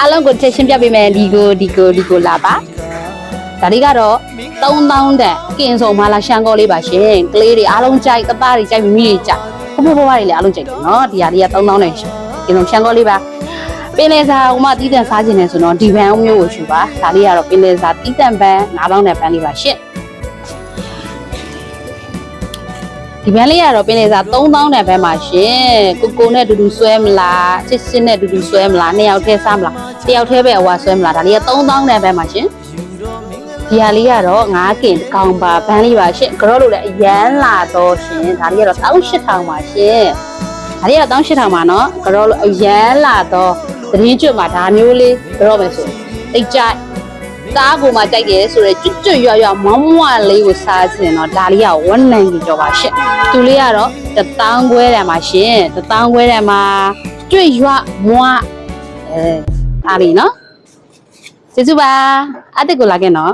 အားလုံးကိုချက်ရှင်းပြပေးမယ်ဒီကိုလာပါဒါတွေကတော့3000တန်ကင်ဆောင်မလာရှမ်းကောလေးပါရှင်ကလေးတွေအားလုံးကြိုက်တသားတွေကြိုက်မိမိတွေကြဘိုးတွေလည်းအားလုံးကြိုက်တယ်နော်ဒီဟာလေးက3000တန်ရှင်ကင်ဆောင်ရှမ်းကောလေးပါပင်လယ်စာဟိုမှတီးတန့်စားခြင်းနဲ့ဆိုတော့ဒီဘန်မျိုးကိုယူပါဒါလေးကတော့ပင်လယ်စာတီးတန့်ပန်း9000တန်ပန်းလေးပါရှင်ဒီဘန်းလေးကတော့ပင်လယ်စာ3000တန်ဘန်းပါရှင်ကိုနဲ့တူတူဆွဲမလားချစ်စစ်နဲ့တူတူဆွဲမလားနှစ်ယောက်တည်းစားမလားတစ်ယောက်တည်းပဲအဝါဆွဲမလားဒါလေးက3000တန်ဘန်းပါရှင်ဒီဟာလေးကတော့9ကင်ကောင်ပါဘန်းလေးပါရှင်ကြောလို့လည်းအရန်လာတော့ရှင်ဒါလေးကတော့18000ပါရှင်ဒါလေးကတော့18000ပါနော်ကြောလို့အရန်လာတော့သတင်းကျွတ်မှာဒါမျိုးလေးကြောမယ်ဆိုတိတ်ကြိုက်သားကိုမှကြိုက်တယ်ဆိုတော့ကျွတ်ရွမွမ်းမွလေးကိုစားချင်တော့ဒါလေးက190ကျော်ပါရှင့်သူလေးကတော့1000ခွဲတန်ပါရှင်1000ခွဲတန်မှာကျွတ်ရွမွအားလीနော်ကျေးဇူးပါအတက်ကိုလာခဲ့နော်